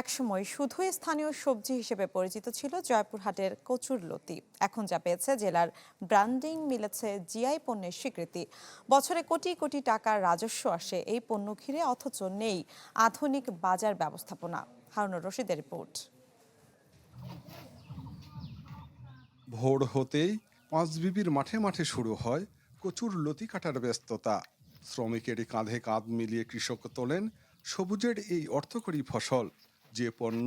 একসময় শুধুই স্থানীয় সবজি হিসেবে পরিচিত ছিল জয়পুরহাটের কচুরলতি। এখন যা পেয়েছে জেলার ব্র্যান্ডিং, মিলেছে জিআই পণ্যের স্বীকৃতি। বছরে কোটি কোটি টাকার রাজস্ব আসে এই পণ্য ঘিরে, অথচ নেই আধুনিক বাজার ব্যবস্থাপনা। হারুনুর রশিদের রিপোর্ট। ভোর হতেই পাঁচবিবির মাঠে মাঠে শুরু হয় কচুর লতি কাটার ব্যস্ততা। শ্রমিকের কাঁধে কাঁধ মিলিয়ে কৃষক তোলেন সবুজের এই অর্থকরী ফসল, যে পণ্য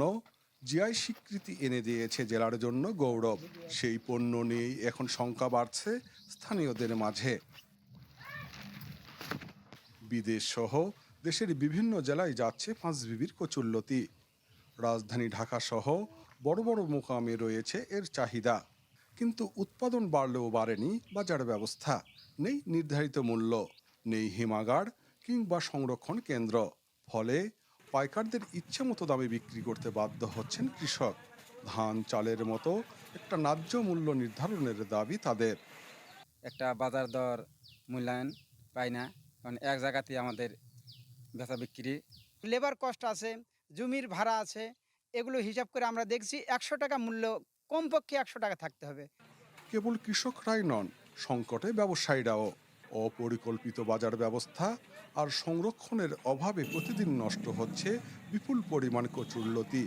জিআই স্বীকৃতি এনে দিয়েছে জেলার জন্য গৌরব। সেই পণ্য নিয়েই এখন শঙ্কা বাড়ছে স্থানীয়দের মাঝে। বিদেশ সহ দেশের বিভিন্ন জেলায় যাচ্ছে পাঁচবিবির কচুরলতি। রাজধানী ঢাকা সহ বড় বড় মোকামে রয়েছে এর চাহিদা, কিন্তু উৎপাদন বাড়লেও বাড়েনি বাজার ব্যবস্থা। নেই নির্ধারিত মূল্য, নেই হিমাগার কিংবা সংরক্ষণ কেন্দ্র। ফলে পাইকারদের ইচ্ছে মতো দামে বিক্রি করতে বাধ্য হচ্ছেন কৃষক। ধান চালের মতো একটা ন্যায্য মূল্য নির্ধারণের দাবি তাদের। একটা বাজার দর মূল্যায়ন পাই না, কারণ এক জায়গাতেই আমাদের বেচা বিক্রি। লেবার কস্ট আছে, জমির ভাড়া আছে, এগুলো হিসাব করে আমরা দেখছি 100 টাকা মূল্য, কমপক্ষে 100 টাকা থাকতে হবে। কেবল কৃষকরাই নন, সংকটে ব্যবসায়ীরাও। অপরিকল্পিত বাজার ব্যবস্থা আর সংরক্ষণের অভাবে প্রতিদিন নষ্ট হচ্ছে বিপুল পরিমাণ কচুরলতি।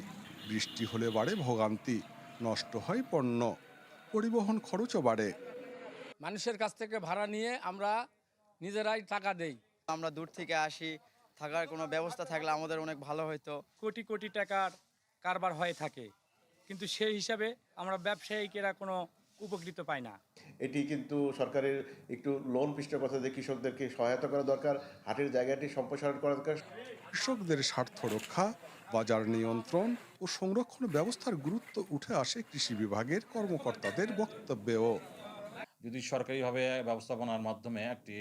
বৃষ্টি হলে বাড়ে ভোগান্তি, নষ্ট হয় পণ্য, পরিবহন খরচও বাড়ে। মানুষের কাছ থেকে ভাড়া নিয়ে আমরা নিজেরাই টাকা দেই। আমরা দূর থেকে আসি, থাকার কোনো ব্যবস্থা থাকলে আমাদের অনেক ভালো হতো। কোটি কোটি টাকার কারবার হয়ে থাকে, কিন্তু সেই হিসাবে আমরা ব্যবসায়িকেরা কোনো উপকৃত পাই না। এটি কিন্তু সরকারের একটু লোন পৃষ্ঠপোষকতা দিয়ে কৃষকদেরকে সহায়তা করা দরকার, হাটের জায়গাটি সম্প্রসারণ করা দরকার। কৃষকদের স্বার্থ রক্ষা, বাজার নিয়ন্ত্রণ ও সংরক্ষণ ব্যবস্থার গুরুত্ব উঠে আসে কৃষি বিভাগের কর্মকর্তাদের বক্তব্যেও। যদি সরকারিভাবে ব্যবস্থাপনার মাধ্যমে একটি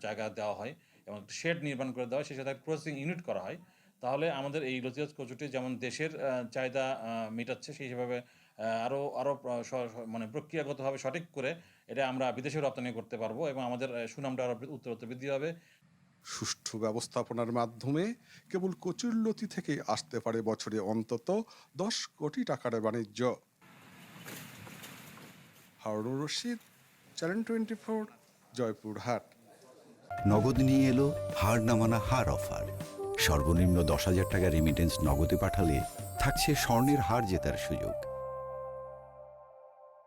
জায়গা দেওয়া হয় এবং একটি শেড নির্মাণ করে দেওয়া হয়, সেই সাথে প্রসেসিং ইউনিট করা হয়, তাহলে আমাদের এই লতিরাজ কচুটি যেমন দেশের চাহিদা মেটাচ্ছে, সেই হিসাবে আরও মানে প্রক্রিয়াগতভাবে সঠিক করে এটা আমরা বিদেশে রপ্তানি করতে পারবো এবং আমাদের সুনামটা আরও উত্তরোত্তর বৃদ্ধি হবে। সুষ্ঠু ব্যবস্থাপনার মাধ্যমে কেবল কচুরলতি থেকে আসতে পারে বছরে অন্তত 10 কোটি টাকার বাণিজ্য। হারুনুর রশিদ, চ্যানেল 24, জয়পুরহাট। নগদ নিয়ে এলো হার না মানা হার অফার। সর্বনিম্ন 10,000 টাকা রেমিটেন্স নগদে পাঠালে থাকছে স্বর্ণের হার জেতার সুযোগ।